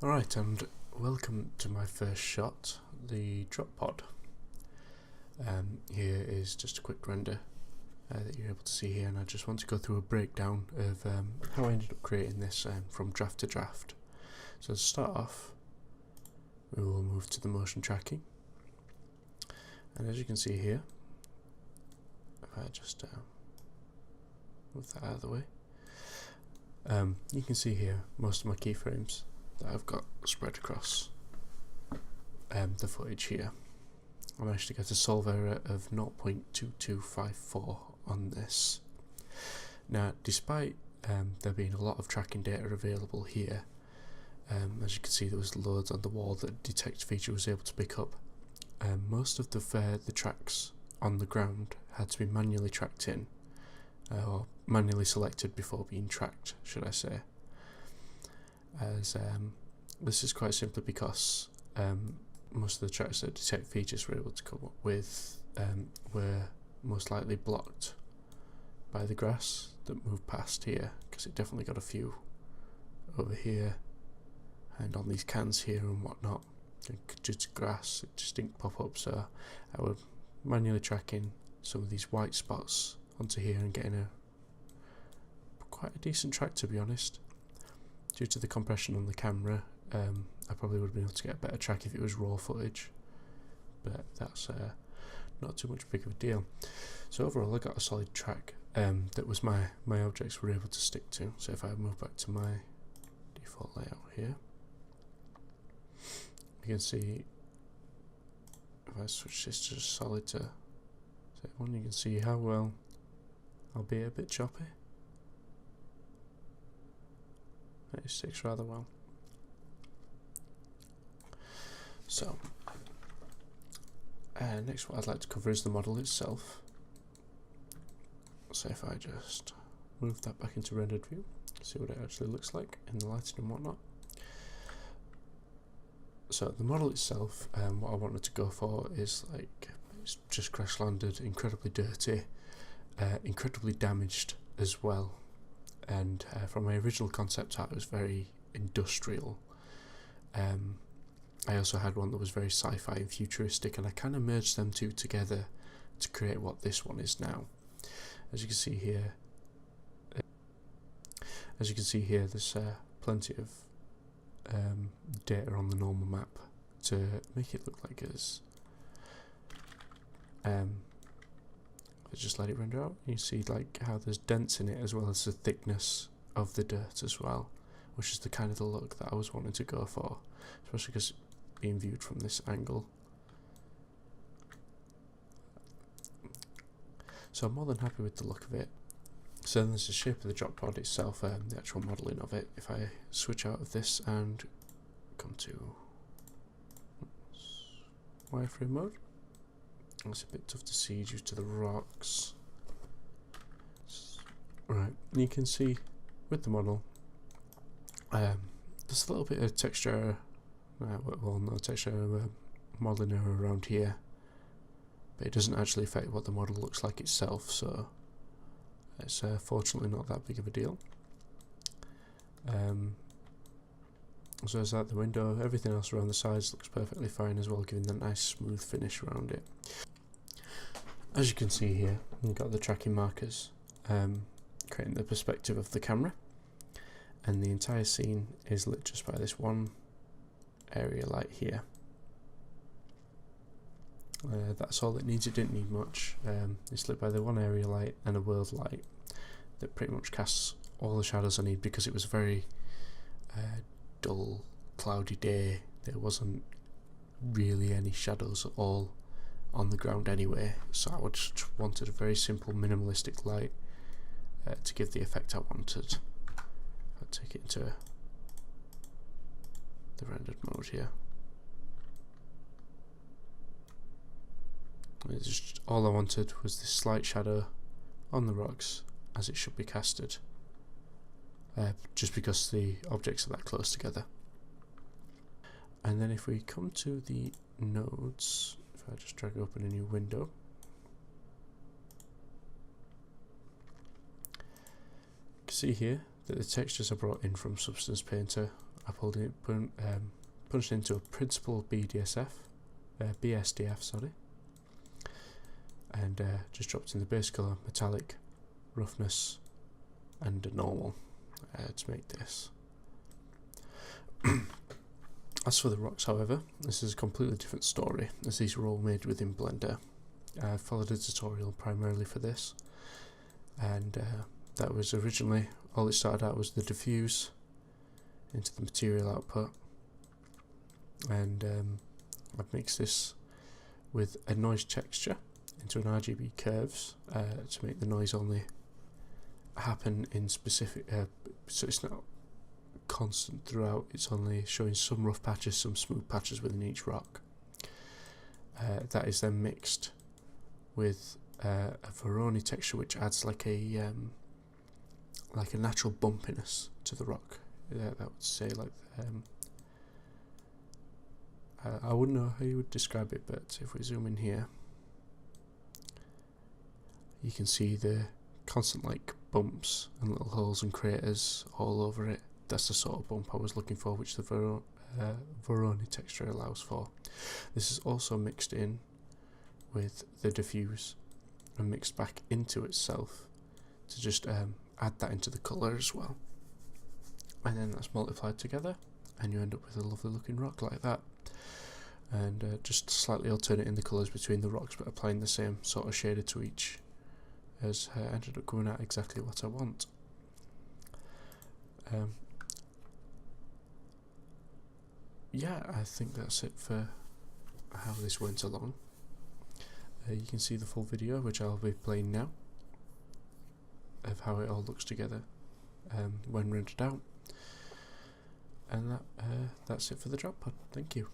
Alright, and welcome to my first shot, the drop pod. Here is just a quick render that you're able to see here, and I just want to go through a breakdown of how I ended up creating this from draft to draft. So to start off, we will move to the motion tracking, and as you can see here, if I just move that out of the way, you can see here most of my keyframes that I've got spread across the footage here. I managed to get a solve error of 0.2254 on this. Now, despite there being a lot of tracking data available here, as you can see there was loads on the wall that detect feature was able to pick up. Most of the tracks on the ground had to be manually tracked in, or manually selected before being tracked, should I say. As this is quite simply because most of the tracks that detect features we're able to come up with were most likely blocked by the grass that moved past here, because it definitely got a few over here and on these cans here and whatnot. Just grass, it just didn't pop up, so I would manually tracking some of these white spots onto here and getting quite a decent track, to be honest. Due to the compression on the camera, I probably would have been able to get a better track if it was raw footage, but that's not too much big of a deal. So overall I got a solid track that was my objects were able to stick to. So if I move back to my default layout here, you can see if I switch this to just solid to set one, you can see how well, albeit a bit choppy, it sticks rather well. So, next what I'd like to cover is the model itself. So if I just move that back into rendered view, see what it actually looks like in the lighting and whatnot. So the model itself, what I wanted to go for is like, it's just crash landed, incredibly dirty, incredibly damaged as well. And from my original concept art, it was very industrial. I also had one that was very sci-fi and futuristic, and I kind of merged them two together to create what this one is now. As you can see here, there's plenty of data on the normal map to make it look like it's let's just let it render out. You see like how there's dents in it, as well as the thickness of the dirt as well, which is the kind of the look that I was wanting to go for, especially because being viewed from this angle. So I'm more than happy with the look of it. So then there's the shape of the drop pod itself, the actual modelling of it. If I switch out of this and come to wireframe mode, it's a bit tough to see due to the rocks. Right, you can see with the model, there's a little bit of texture, well, no texture, modelling error around here, but it doesn't actually affect what the model looks like itself, so it's fortunately not that big of a deal. So is that the window, everything else around the sides looks perfectly fine as well, giving that nice smooth finish around it. As you can see here, you've got the tracking markers, creating the perspective of the camera, and the entire scene is lit just by this one area light here. That's all it needs. It didn't need much. It's lit by the one area light and a world light that pretty much casts all the shadows I need, because it was a very dull, cloudy day. There wasn't really any shadows at all on the ground anyway, so I just wanted a very simple minimalistic light to give the effect I wanted. I'll take it into the rendered mode here. It's just all I wanted was this slight shadow on the rocks as it should be casted, just because the objects are that close together. And then if we come to the nodes, if I just drag open a new window, you can see here that the textures are brought in from Substance Painter I punched into a principal BSDF, sorry, and just dropped in the base colour, metallic, roughness, and a normal to make this. As for the rocks, however, this is a completely different story, as these were all made within Blender. I followed a tutorial primarily for this, and that was originally, all it started out was the diffuse into the material output, and I've mixed this with a noise texture into an RGB curves to make the noise only happen in specific, so it's not constant throughout, it's only showing some rough patches, some smooth patches within each rock. That is then mixed with a Voronoi texture, which adds like a natural bumpiness to the rock. That would say like I wouldn't know how you would describe it, but if we zoom in here, you can see the constant like bumps and little holes and craters all over it. That's the sort of bump I was looking for, which the Voronoi texture allows for. This is also mixed in with the diffuse and mixed back into itself to just add that into the colour as well. And then that's multiplied together and you end up with a lovely looking rock like that. And just slightly alternating the colours between the rocks, but applying the same sort of shader to each, has ended up coming out exactly what I want. Yeah, I think that's it for how this went along. You can see the full video, which I'll be playing now, of how it all looks together when rendered out. And that's it for the drop pod. Thank you.